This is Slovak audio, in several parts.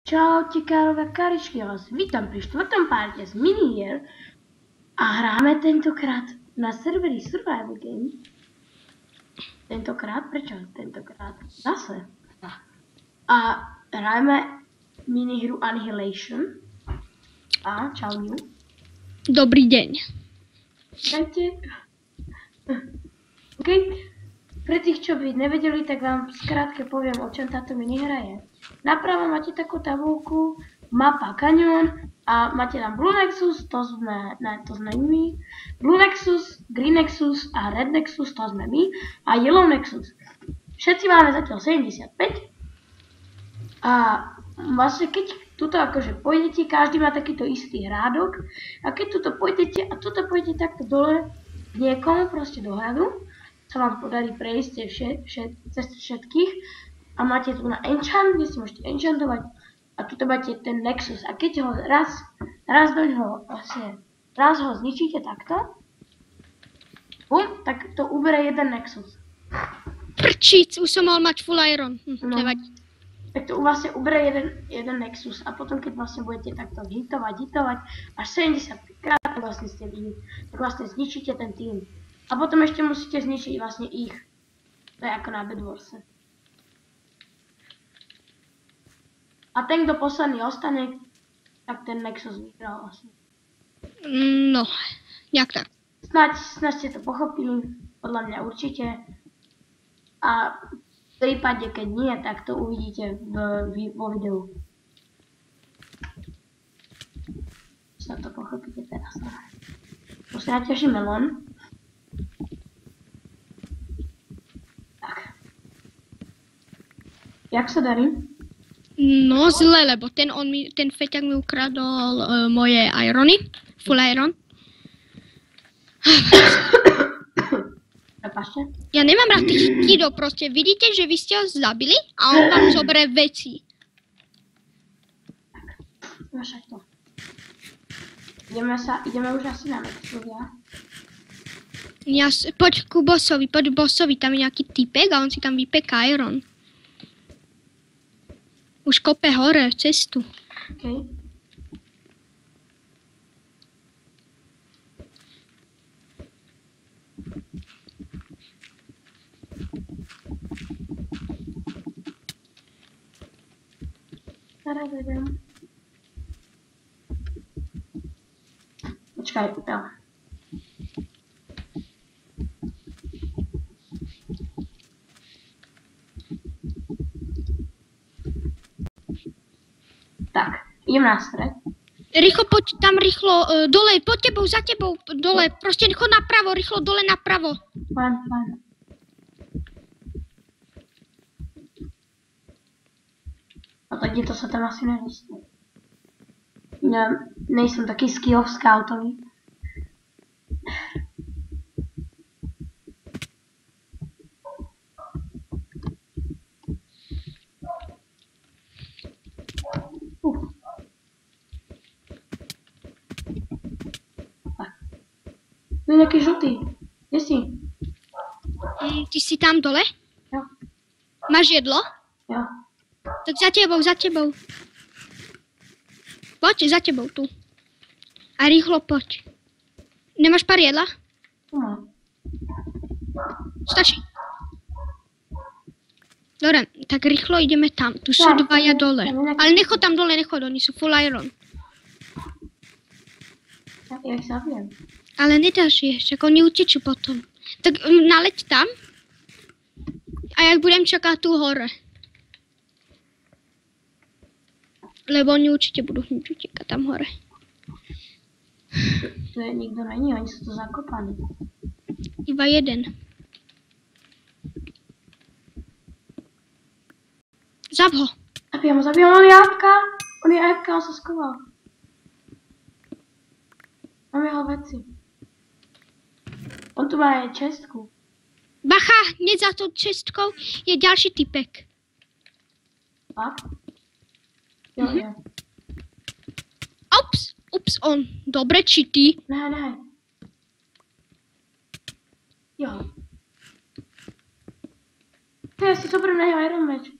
Čaute Kárové Karičky, ja vás vítam pri 4. parte z minihier a hráme tentokrát na serveri Survival Game. Tentokrát? Prečo tentokrát? Zase. A hráme minihru Annihilation. A čau Miu. Dobrý deň. Dajte. OK. Pre tých, čo by nevedeli, tak vám skrátke poviem, o čom táto minihra je. Napravo máte takú tabuľku, mapa Canyon a máte tam Blue Nexus, to sme my, Blue Nexus, Green Nexus a Red Nexus, to sme my a Yellow Nexus. Všetci máme zatiaľ 75 a vlastne keď tuto akože pôjdete, každý má takýto istý hrádok a keď tuto pôjdete a tuto pôjdete takto dole niekomu proste do hradu, sa vám podarí prejsť cez všetkých a máte tu na enchant, kde si môžete enchantovať a tuto máte ten Nexus a keď ho raz ho zničíte takto, tak to uberie jeden Nexus. Prčíc, už som mal mať full iron. Nevadí. Tak to vlastne uberie jeden Nexus a potom keď vlastne budete takto hitovať až 75 krát vlastne ste byli, tak vlastne zničíte ten tým. A potom ešte musíte zničiť vlastne ich. To je ako na Bedwarse. A ten, kto posledný ostane, tak ten Nexus vyhral vlastne. No, nejak tak. Snáď ste to pochopili, podľa mňa určite. A v prípade, keď nie, tak to uvidíte vo videu. Sa to pochopíte teraz. Musím naťažiť melón. Jak sa darí? No zle, lebo ten feťak mi ukradol moje irony, full iron. Prepáčte? Ja nemám rád tých kidov, proste vidíte, že vy ste ho zabili a on vám zoberie veci. Však to. Ideme už asi na Nexus, ja? Poď ku bossovi, tam je nejaký typek a on si tam vypeká iron. Už kope hore cestu. OK. Teraz idem. Počkaj, jo. Tak, idem na stred. Rýchlo poď tam rýchlo, dole, pod tebou, za tebou, dole, proste chod napravo, rýchlo dole napravo. Fajn. A tak to sa tam asi nedostane. Ja nejsem taký skill scoutový. Tu je nejaký žltý. Kde si? Ty si tam dole? Jo. Máš jedlo? Jo. Tak za tebou. Poď, za tebou, tu. A rýchlo poď. Nemáš pár jedla? Tu mám. Stačí. Dobre, tak rýchlo ideme tam. Tu sú dvaja dole. Ale nechod tam dole, oni sú full iron. Ja ich zabijem. Ale nedáš je, však oni utečú potom. Tak naleď tam. A jak budem čakať tu hore. Lebo oni určite budú hneď utekať tam hore. Tu je nikto není, oni sú tu zakopaní. Iba jeden. Zav ho. Zabijam, on je AFK, on sa skoval. Mám jeho veci. On tu má aj čestku. Bacha, hneď za tou čestkou je ďalší typek. Fakt? Jo. Ups, on. Dobre, či ty? Ne. Jo. Ja si zoberiem na jeho Iron Match.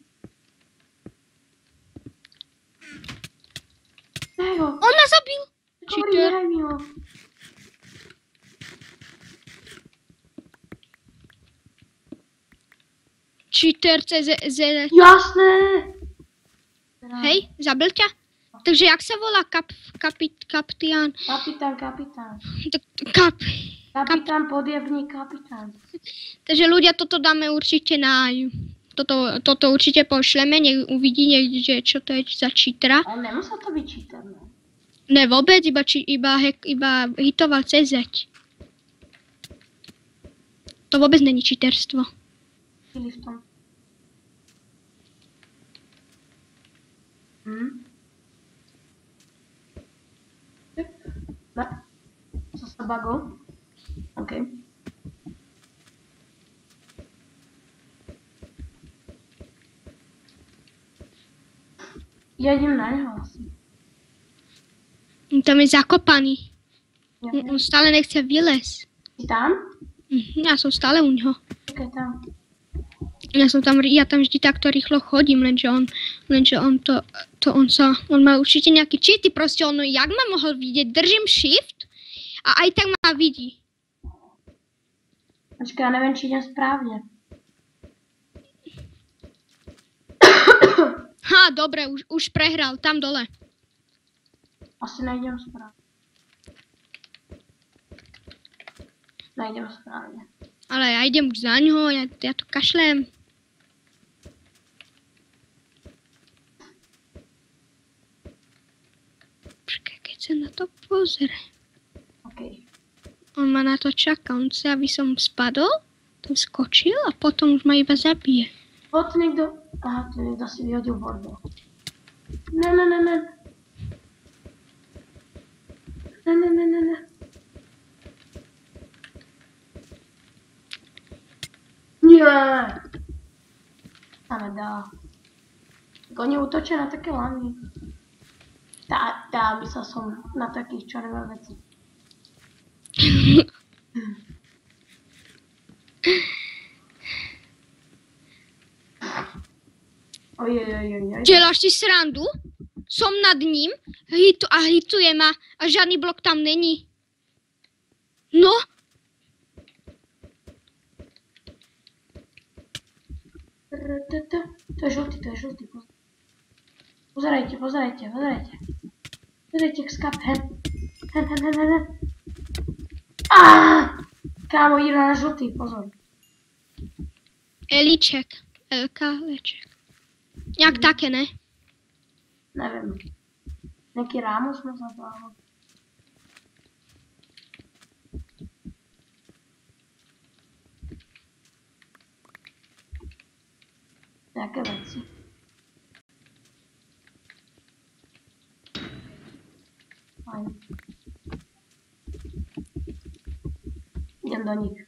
Nehaj ho. On ma zabil! Hovorím, Cheater. nehaj mi ho. Cheater CZ. Jasné. Hej, zabil ťa? Takže jak sa volá kapitán? Kapitán. Kap. Podjebník kapitán. Takže ľudia, toto dáme určite na... Toto určite pošleme, nech uvidí niekde, že čo to je za cheatera. Ale nemusel to byť cheater, ne? Ne, vôbec, iba hitoval CZ. To vôbec není cheaterstvo. Chvíli v tom. Ne. Co sa bugol? OK. Ja idem na neho asi. Tam je zakopaný. Ja On stále nechce vylez. Si tam? Ja som stále u ňoho. OK, tam. Ja tam vždy takto rýchlo chodím, lenže on má určite nejaký cheaty, proste on, jak ma mohol vidieť, držím shift a aj tak ma vidí. Počkaj, ja neviem, či idem správne. Ha, dobre, už prehral, tam dole. Asi nejdem správne. Nejdem správne. Ale ja idem už za ňoho, ja to kašlem. Počkaj, keď sa na to pozrie. OK. On ma na to čaká, on chce, aby som spadol, tam skočil a potom už ma iba zabije. Poď niekto... Aha, tu niekto si vyhodil bordo. Ne. Ne. Nie! Ale dá. Tak oni útočia na také lany. Tá, myslel som na takých červených vecí. Ojej. Děláš si srandu? Som nad ním a hituje ma a žádný blok tam není. No. To je žlutý. Pozerajte. Pozerajte, skap, hen. Kámo, ide na žlutý, pozor. Elíček. Leček. Jak také, ne? Neviem. Nejaký Ramos ma zabával. Nejaké veci. Fajn. Idem do nich.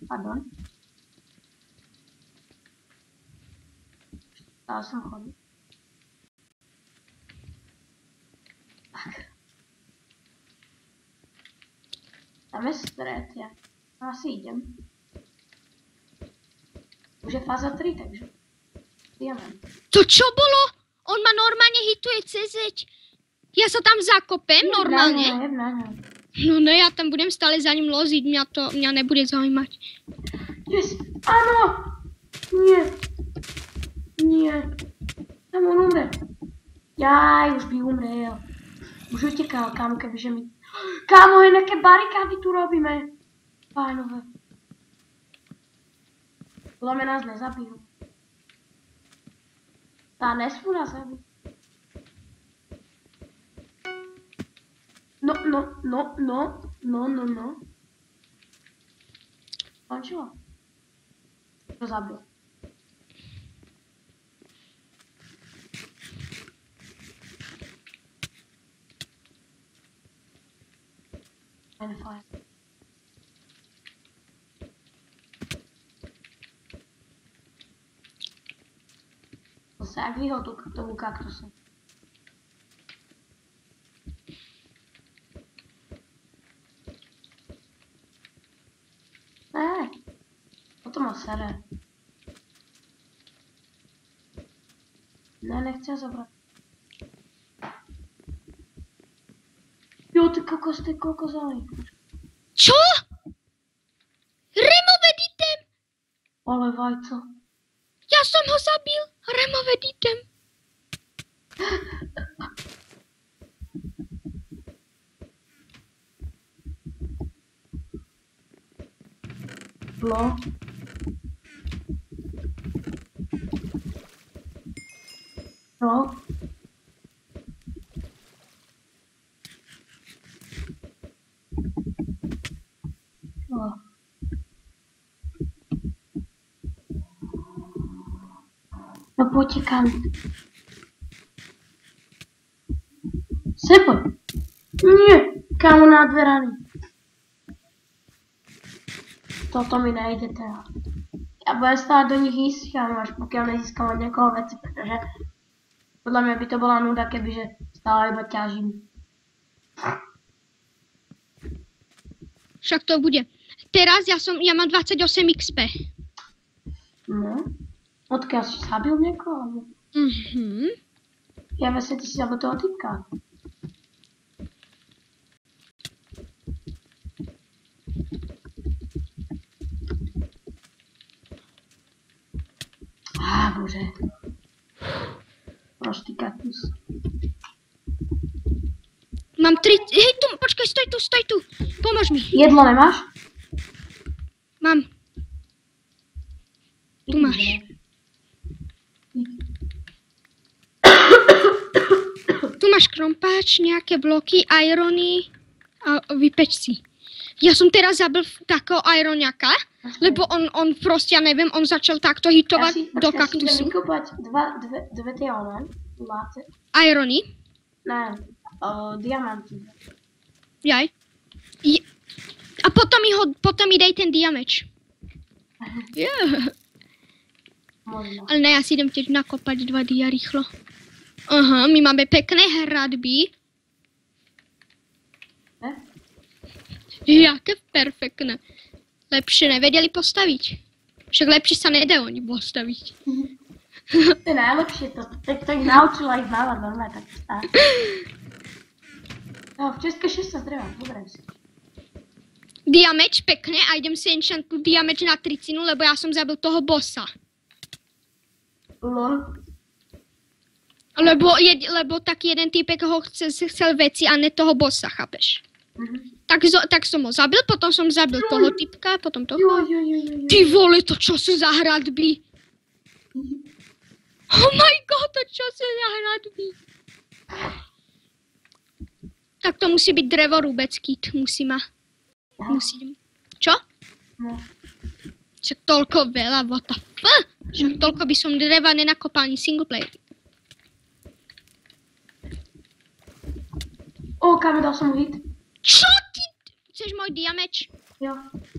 Pardon. Dal som chodiť. Tak. Tam je stret, ja asi idem. Už je fáza 3, takže ideme. To čo bolo? On ma normálne hituje CZ. Ja sa tam zakopem normálne. No ne, ja tam budem stále za ním loziť, mňa nebude zaujímať. Yes, áno! Nie. Tam on umre. Jaj, už by umrel. Už utekal, kámo, kebyže mi... Kámo, nejaké barikády tu robíme. Pánové. Podľa mňa nás nezabijú. Tá nesmú nás zabiť. No. Končilo. To zabil. Fajn. Zase jak vyhol k tomu kaktusu. To ma sere. Ne, nechci ho zabrat. Jo, ty kokos zalej. Čo? Removeditem? Ale vajco. Ja som ho zabil. Removeditem. Blo. No. No. No pojď kam. Sebo. Nie, kámo nádveraný. Toto mi nejde teda. Já bude stát do nich jíst, kámo, až pokud nezískám od někoho věci, protože podle mě by to byla nuda, kebyže stále iba ťažím. Však to bude. Teraz ja mám 28 XP. No. Odkiaľ si zabil někoho? Ja vlastně ty si zabil toho typka. Bože. Prostý kaktus. Mám 3... Hej, tu, počkej, stoj tu. Pomož mi. Jedlo nemáš? Mám. Tu máš. Tu máš krompáč, nejaké bloky, irony a vypeč si. Ja som teraz zabil takého ironiaka, lebo on proste, ja neviem, on začal takto hitovať do kaktusu. Ja si idem vykopať dve tie one, máte. Irony? Ne, diamanty. Jaj. A potom mi dej ten diameč. Yeah. Možno. Ale ne, ja si idem tiež nakopať 2 dia rýchlo. Aha, my máme pekné hradby. Ne? Jaké perfektné. Lepšie nevedeli postaviť. Však lepšie sa nedá oni postaviť. To je najlepšie to. Tak to ich naučila ich mávať normálne, tak stále. No, v České 16 dreva, dobre si. Diameč pekne a idem si enchantu diameč na 30, lebo ja som zabil toho bossa. Lol. Lebo taký jeden týpek ho chcel veci a ne toho bossa, chápeš? Tak som ho zabil, potom som zabil toho typka, potom toho. Ty vole, to čo sú za hradby? Oh my god, to čo sú za hradby? Tak to musí byť drevorúbecký, musí. Čo? No. Však toľko veľa, what the fuck? Však toľko by som dreva nenakopal ani single player. Kámo, dal som hit. Čo ty? Chceš môj diameč? Jo.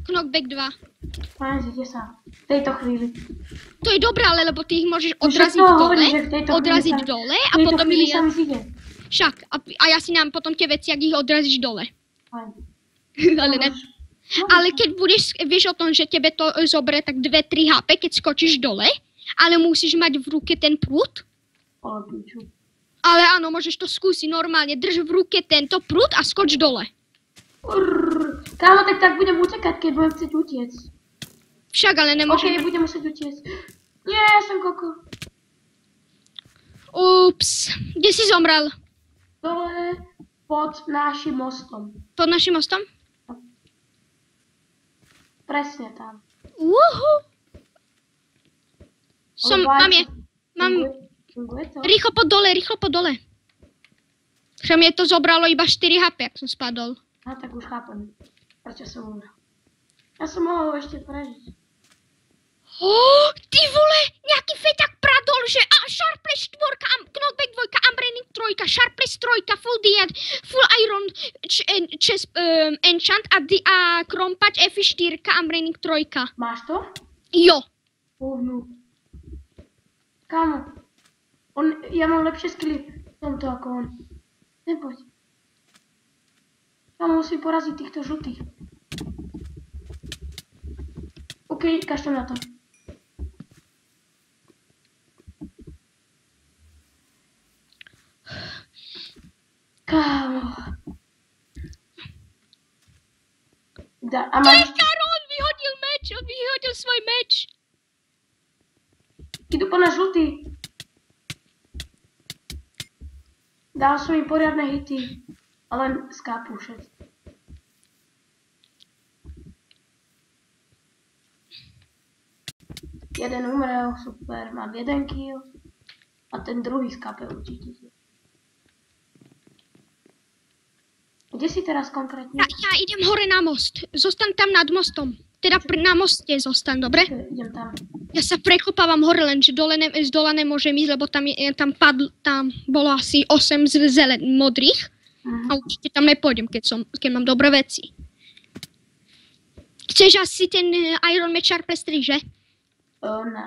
Knockback 2. Páne, sa. V tejto chvíli. To je dobré, ale lebo ty ich môžeš odraziť dole a potom ich... Však, a ja si nám potom tie veci, ak ich odrazíš dole. Ale ne. Ale keď vieš o tom, že tebe to zoberie tak 2-3 HP, keď skočíš dole, ale musíš mať v ruke ten prúd. Ale áno, môžeš to skúsiť normálne. Drž v ruke tento prúd a skoč dole. Kámo, tak budem utekať, keď budem chcieť utiec. Však, ale nemôžem. Ok, budem musieť utiec. Nie, ja som koko. Ups, kde si zomrel? Dole, pod našim mostom. Pod našim mostom? Presne tam. Uhu. Mám... Rýchlo pod dole. Že mne to zobralo iba 4 HP, ak som spadol. No tak už chápem, prečo som umrel. Ja som mohol ešte prežiť. Ty vole, nejaký feťak pradol, že Sharpless 4, Knockback 2, Unbraining 3, Sharpless 3, Full Diad, Full Iron, Chest Enchant a Krompač F4, Unbraining 3. Máš to? Jo. Povnú. Kámo, ja mám lepšie skilly v tomto ako on. Nepoď. Kámo, musím poraziť týchto žltých. OK, kašlem na to. A máš... On vyhodil meč, on vyhodil svoj meč. Idú po nás žlutý. Dal som im poriadne hity, ale skápu všetci. Jeden umrel, super, mám 1 kill. A ten druhý skápe určite. Kde si teraz konkrétne? Ja idem hore na most. Zostaň tam nad mostom. Teda na moste zostaň, dobre? Idem tam. Ja sa prekopávam hore, lenže z dola nemôžem ísť, lebo tam bolo asi 8 modrých. A určite tam nepôjdem, keď mám dobré veci. Chceš asi ten Iron Mečar prestriť, že? Ne.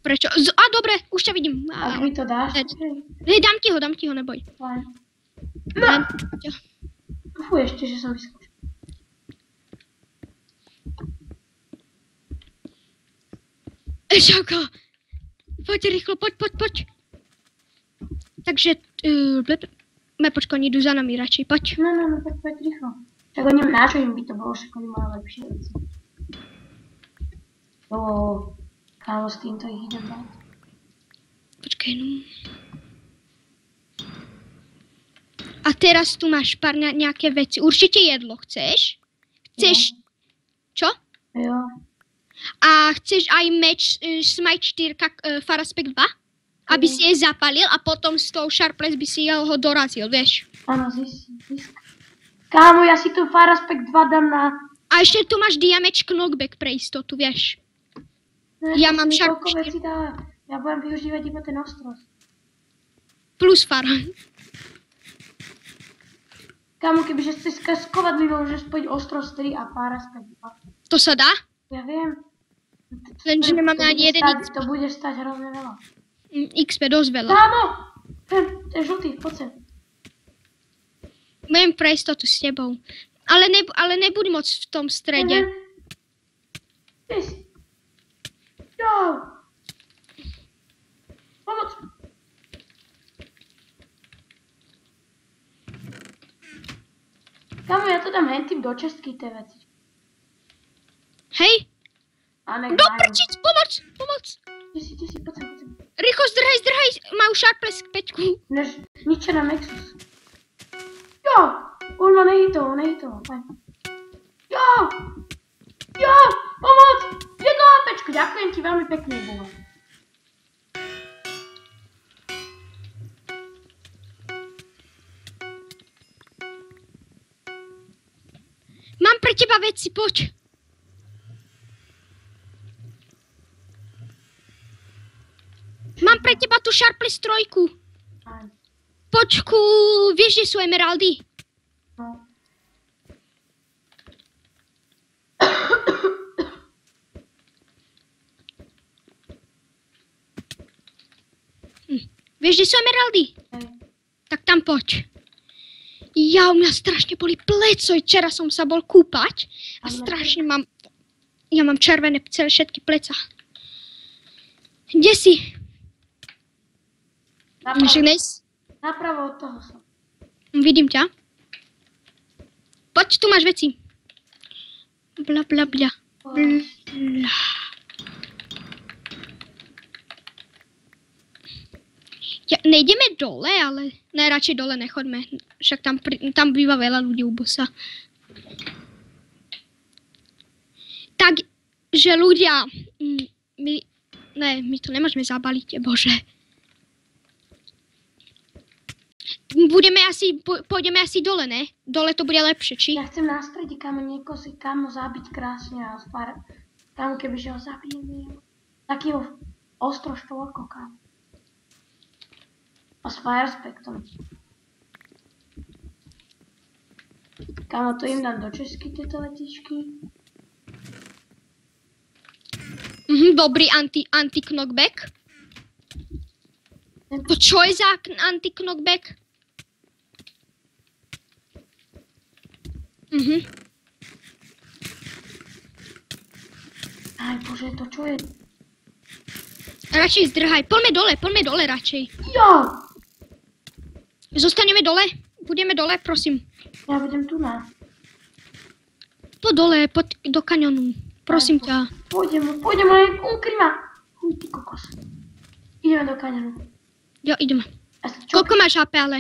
Prečo? Dobre, už ťa vidím. Ak mi to dáš? Dám ti ho, neboj. Fajn. No! Fuj, ešte, že som vyskúšal. Šauko! Poď rýchlo, poď. Takže, počkaj, oni idú za nami radšej, poď. No, poď rýchlo. Tak oni náčo im by to bolo, však oni majú lepšie veci. Kámo, s týmto ich idem dať. Počkaj, no. A teraz tu máš pár nejaké veci. Určite jedlo chceš? Chceš... Čo? Jo. A chceš aj meč Smite 4 Faraspekt 2? Aby si je zapalil a potom s tou Sharpless by si ho dorazil, vieš? Áno, zisk. Kámo, ja si tu Faraspekt 2 dám na... A ešte tu máš Diameč Knockback pre istotu, vieš? Ja mám Sharpless 4. Ja budem využívať iba ten ostros. Plus Fara. Kámo, kebyže chceš skovať mi, môžeš spojiť ostros 3 a Faraspekt 2. To sa dá? Ja viem. Lenže nemám ani jeden XP. To bude stať hrozne veľa. XP dosť veľa. Kámo! Ten žlutý, poď sem. Budem pre istotu s tebou. Ale nebudem moc v tom strede. Jo! Pomoc! Kámo, ja to dám hentým do čestky tie veci. Hej? Do prčic, pomoc! Kde si, poď sem. Rýchlo, zdrhaj, majú Sharpless 5. Ničia na Nexus. Jo! On ma nehitoval, fajn. Jo! Pomoc! Jedno APčko, ďakujem ti veľmi pekne, Boha. Mám pre teba veci, poď. Mám pre teba tú Sharpless 3. Počku, vieš, kde sú emeraldy? No. Vieš, kde sú emeraldy? Tak tam poď. Ja, u mňa strašne boli pleco, včera som sa bol kúpať a strašne mám... Ja mám červené celé všetky pleca. Kde si? Napravo od toho som. Vidím ťa. Poď, tu máš veci. Bla. Ja, nejdeme dole, ale najradšej dole nechoďme. Však tam býva veľa ľudí u bossa. Takže ľudia, my to nemôžeme zabaliť, bože. Pôjdeme asi dole, ne? Dole to bude lepšie, či? Ja chcem na strede, niekoho si zabiť krásne a kámo, kebyže ho zabijeme. Takého ostro štvorko, kámo. A s Faraspektom. Kámo, to im dám do česky tieto letičky. Dobrý anti-knockback. To čo je za anti-knockback? Aj bože, to čo je? Radšej zdrhaj. Poďme dole radšej. Jo! Zostaneme dole? Budeme dole, prosím. Ja budem tu na. Po dole, do kanionu. Prosím ťa. Pôjdem, ale ukryma. Ty kokos. Ideme do kanionu. Jo, ideme. Koľko máš HP, ale?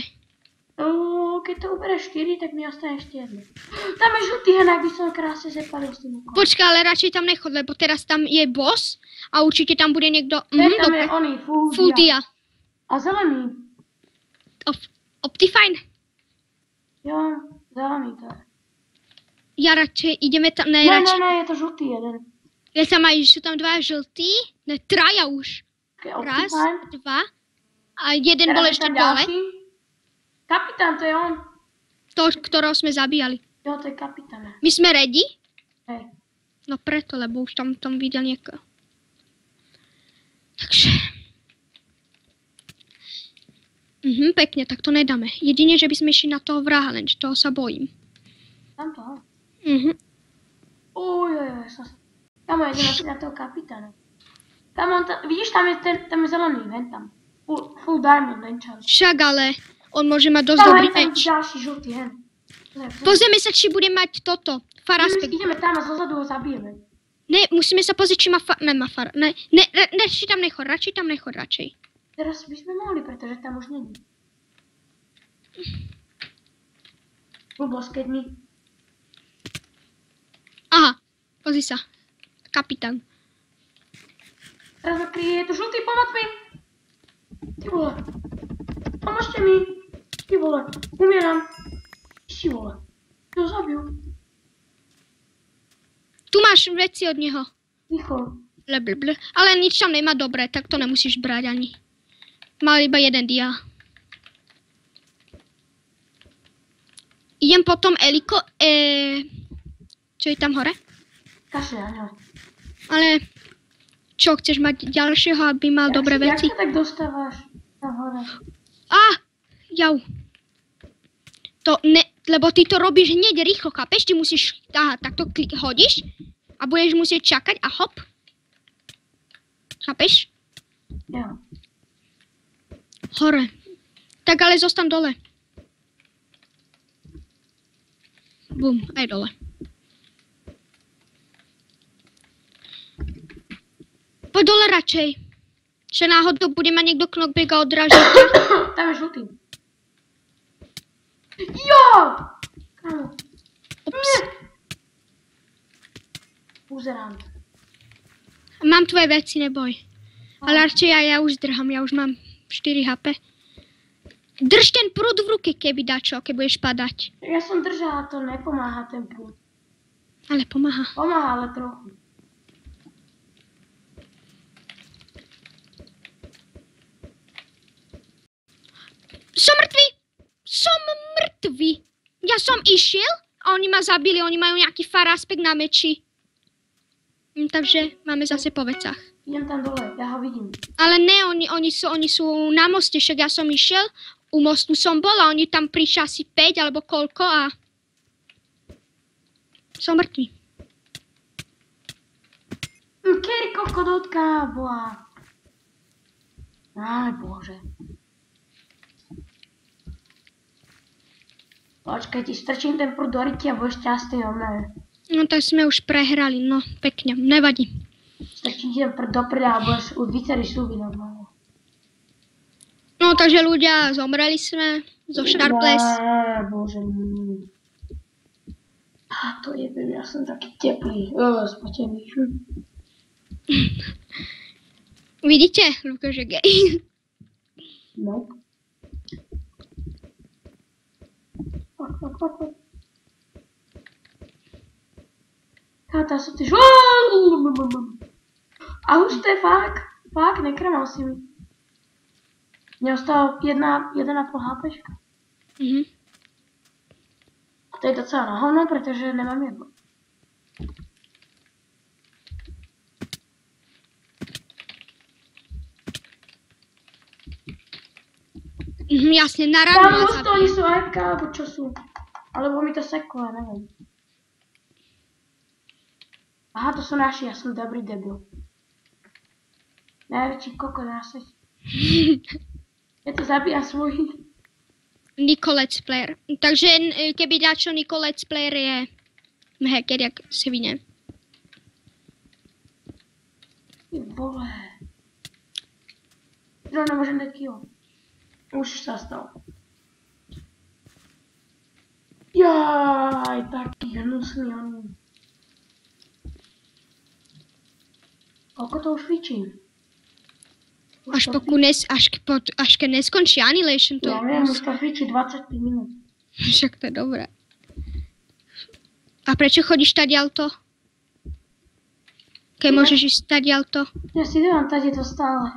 Keď to uberieš 4, tak mi ostane ešte jedno. Tam je žltý henák, by som krásne zapalil s tým okolom. Počkaj, ale radšej tam nechod, lebo teraz tam je boss a určite tam bude niekto... Tam je oný, full dia. A zelený. Optifine? Jo, zelený to je. Ja radšej ideme tam... Ne, je to žltý jeden. Sú tam dva žltí? Ne, traja už. Raz, dva. A jeden bol ešte dole. Kapitán, to je on. To, ktorého sme zabíjali. Jo, to je kapitán. My sme ready? Hej. No preto, lebo už tam videl niekoho. Takže... pekne, tak to nedáme. Jedine, že by sme išli na toho vraha, lenže toho sa bojím. Tam toho? Tam idem asi na toho kapitána. Vidíš, tam je zelený, ven tam. Full diamond, enchant. Však ale... On môže mať dosť dobrý meč. Ďalší žltý, hen. Pozrieme sa, či bude mať toto. Faraspekt. Ideme tam a zozadu ho zabijeme. Ne, musíme sa pozrieť, či má nemá far... Ne, radšej tam nechod, radšej. Teraz by sme mohli, pretože tam už není. Blbosť, keď my... Aha, pozri sa. Kapitán. Teraz ma kryje, je tu žltý, pomoc mi! Ty vole. Pomôžte mi! Ty vole, umieram. Ty vole, to zabil. Tu máš veci od neho. Ticho. Ale nič tam nemá dobré, tak to nemusíš brať ani. Mal iba jeden dia. Idem potom Eliko, čo je tam hore? Kašľa, no. Ale, čo, chceš mať ďalšieho, aby mal dobré veci? Jak sa tak dostávaš tam hore? Jau. To ne, lebo ty to robíš hneď rýchlo, chápeš? Ty musíš, takto hodíš a budeš musieť čakať a hop. Chápeš? Jo. Hore. Tak ale zostan dole. Bum, aj dole. Poď dole radšej. Že náhodou bude mať niekto knockback a odrážiť. Tam je žlutý. Jo! Ups. Uzerám. Mám tvoje veci, neboj. Ale radšej ja už zdrhám, ja už mám 4 HP. Drž ten prúd v ruke, keby dačo, keď budeš padať. Ja som držala, to nepomáha ten prúd. Ale pomáha. Pomáha, ale trochu. Som mŕtvý. Ja som išiel a oni ma zabili, oni majú nejaký faraspekt na meči. Takže máme zase po vecách. Idem tam dole, ja ho vidím. Ale ne, oni sú na moste, však ja som išiel, u mostu som bol a oni tam prišli asi 5 alebo koľko a... Som mŕtvý. Kedy kokodotka bola? Aj bože. Počkaj, ti strčím ten prúd do ryti a budeš šťastný o mne. No tak sme už prehrali, no pekne, nevadí. Strčím ti ten prúd do prda a budeš vyceriť súby normálne. No takže ľudia, zomreli sme zo Sharpless. Bože môj. To je, ja som taký teplý, spotený. Vidíte, Lukáš je gej. No. Tá sú ty... A už to je fakt, nekremal si mi. Mne ostalo 1,5 HPčka. A to je docela na hovno, pretože nemám jedno. Jasne, na ráno ma zabili. Tam oni sú AFK, alebo čo sú. Alebo mi to seklo, ja neviem. Aha, to sú naši, ja som dobrý debil. Najväčší koko na svete. Ja to zabíjam svojich. Niko Let's Player. Takže keby dačo Niko Let's Player je hacker jak svině. Ty vole. No, nemůžem dát kill. Už se stalo. Jaj, taký hnusný on. Koľko to už fičí? Až keď neskončí Annihilation to... Ja viem, už to fičí 25 minút. Však to je dobré. A prečo chodíš tadiaľto? Keď môžeš ísť tadiaľto? Ja si dávam tady to stále.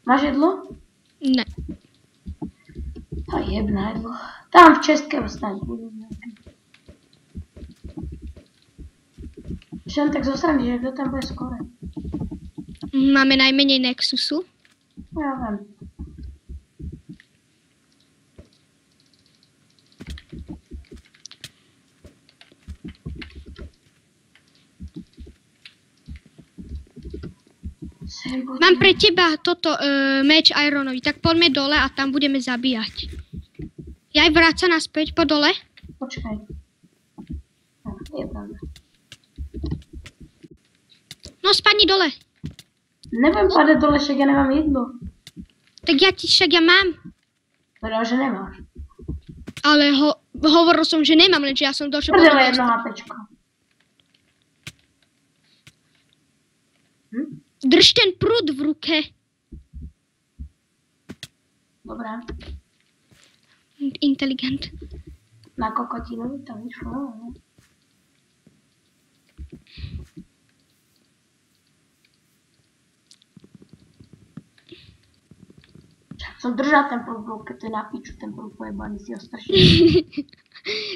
Máš jedlo? Ne. A jebná jedlo. Tam v čestke ostať. Všem tak zostane, že kto tam bude skore. Máme najmenej Nexusu. Ja viem. Mám pre teba toto meč Ironový, tak poďme dole a tam budeme zabíjať. Ja aj vráca naspäť po dole. Počkaj. No spadni dole. Nebudem padať dole, však ja nemám jedlo. Tak však ja mám. Povedal, že nemáš. Ale hovoril som, že nemám, lenže ja som došiel... Prdele jedno HPčko. Drž ten prúd v ruke. Dobrá. Inteligent. Na kokotinovi to vyšlo, ne? Som držal ten prúd v ruke, to je na piču, ten prúd pojebaný si ho strašne.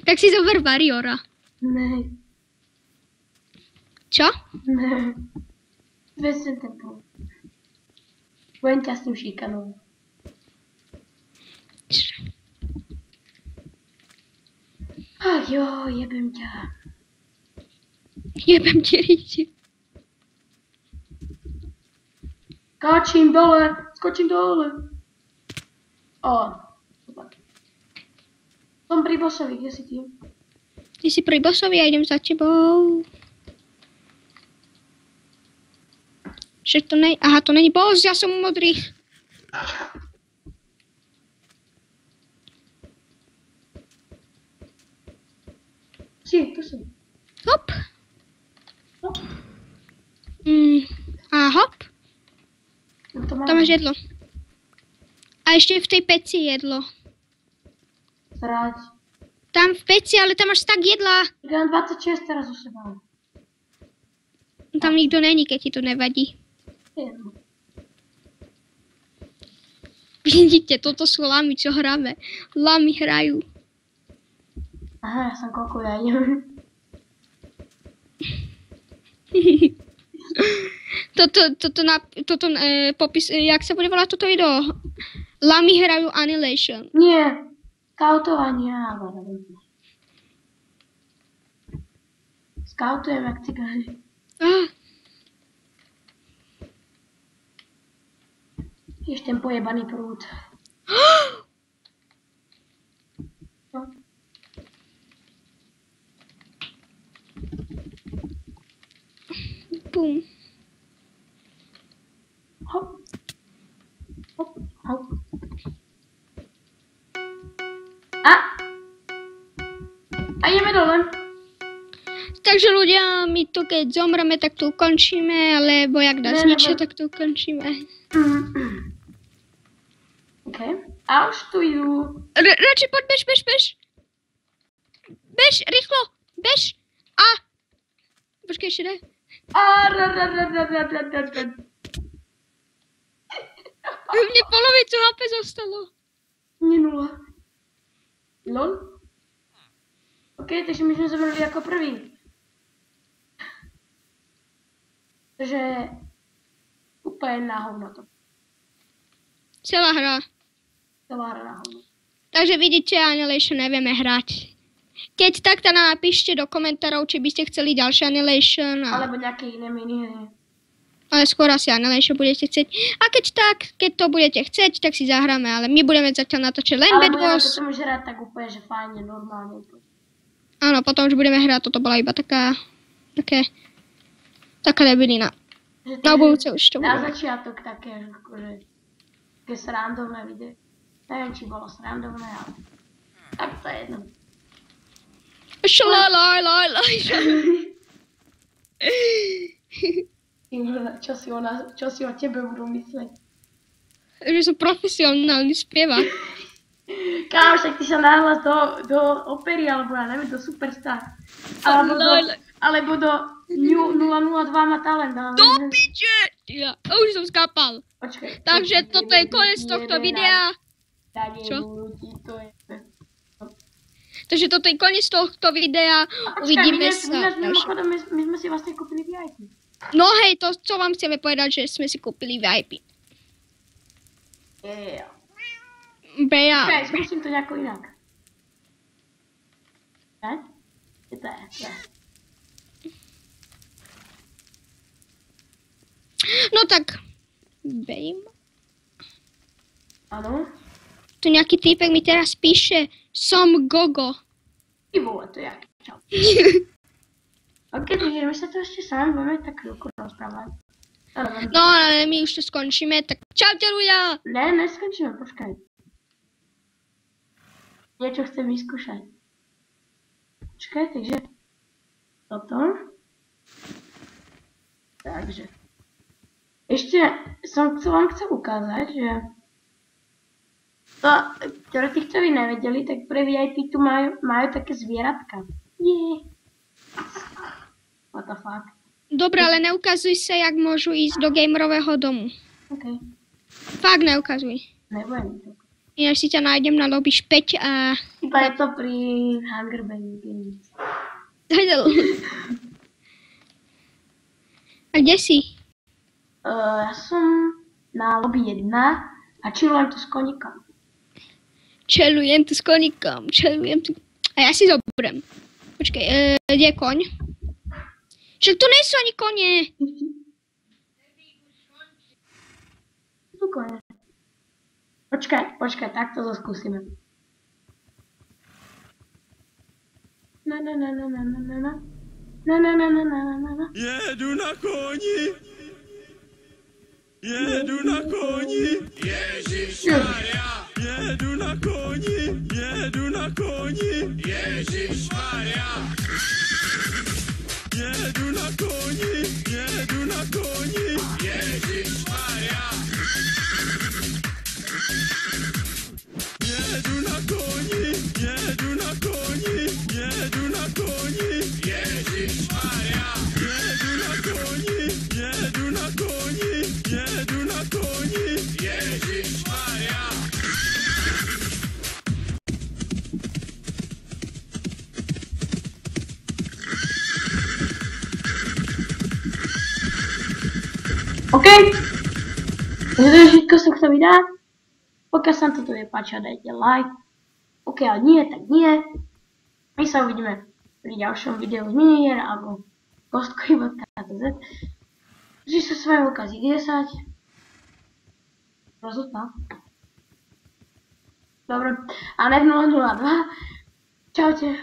Tak si zober Variora. Ne. Čo? Ne. Vezem ten prúd. Budem ťa s tým šikanou. Ach jo, jebem ťa. Jebem ti ríti. Skočím dole. O, super. Som pri bossovi, kde si ty? Ty si pri bossovi a idem za tebou. Že to nej... Aha, to není boss, ja som modrý. Tu som. Hop. Hop. A hop. No to tam máš jedlo. A ešte v tej peci jedlo. Srať. Tam v peci, ale tam máš tak jedla. Ja mám 26 teraz u seba. Tam nikto není, keď ti to nevadí. Jedno. Vidíte, toto sú lamy, čo hráme. Lamy hrajú. Aha, ja som koľko ja idem. Popis, jak sa bude volať toto video? Lamy hrajú Annihilation. Nie, skautovanie, skautujem jak cigáni. Jež ten pojebaný prúd. No. Bum. Hop. Hop, hop. A ideme dole. Takže ľudia, my to keď zomreme, tak to ukončíme, alebo jak dá zničia, tak to ukončíme. OK. A už tu idú. Radšej poď, bež. Bež, rýchlo, bež. A. Počkej, ešte daj. Mne polovicu HP zostalo. Nie 0. Lol. OK, takže my sme zomreli ako prvý. Takže úplne na hovno to. Celá hra. Celá hra na hovno. Takže vidíte, Annihilation nevieme hrať. Keď tak napíšte do komentárov, či by ste chceli ďalšie Annihilation. Alebo nejaké iné minihry. Ale skôr asi Annihilation budete chcieť. A keď to budete chcieť, tak si zahráme, ale my budeme zatiaľ natočiť len Bed Wars. Ale budeme to hrať tak úplne, že fajne, normálne. Áno, potom už budeme hrať, toto bola iba taká debilina. Na budúce už to bude. Na začiatok také, akože, také srandovné video. Neviem, či bolo srandovné, ale tak to je jedno. Čo si o tebe budú mysleť? Že som profesionálny spievak. Kámo, však ty sa nahlas do opery, alebo ja neviem, do Superstar. Alebo do 002 má talent. Do piče! Ja, už som skápal. Počkej. Takže toto je koniec tohto videa. Čo? Takže toto je koniec tohto videa. Uvidíme sa. Mimochodom, my sme si vlastne kúpili VIP. No hej, to čo vám chceme povedať, že sme si kúpili VIP. Yeah. Beja. Okay, skúsim to nejako inak. Ne? Je to je. No tak. Bejm. Áno. Tu nejaký týpek mi teraz píše, som Gogo. Ty vole, to je jaký. Čau. Ok, takže my sa to ešte sami budeme tak chvíľku rozprávať. No, ale my už to skončíme, tak čaute ľudia. Ne, neskončíme, počkaj. Niečo chcem vyskúšať. Počkaj, takže toto. Takže. Ešte som vám chcel ukázať, že to, ktoré tí, ktorí nevedeli, tak pre VIP tu majú také zvieratka. Yeah. What the fuck? Dobre, ale neukazuj sa, jak môžu ísť do gamerového domu. OK. Fakt neukazuj. Nebudem to. Ináč si ťa nájdem na lobby špäť a... Iba je to pri Hunger Games. A kde si? Ja som na lobby 1 a chillujem tu s koníkom. Čelujem tu s koníkom, A ja si zoberiem. Počkej, kde je koň? Však tu nejsú ani konie. Tu kone. Počkaj, takto to skúsime. Jedu na koni. Jedu na koni. Ježišmaria. Jedu na koni. Jedu na koni. Ježišmaria. Jedu na koni. Jedu na koni. Ježišmaria. Jedu na koni. Jedu na koni. Jedu na koni. Ježišmaria. Jedu na koni. Jedu na koni. Jedu na koni. Ježišmaria. OK. Takže to je všetko z tohto videa. Pokiaľ sa vám toto video páčilo, dajte like. Pokiaľ nie, tak nie. My sa uvidíme pri ďalšom videu z minihier alebo kostkory.kz. Drží sa s vami Lukas 10. Rozhodná. Dobre. A ne 002. Čaute.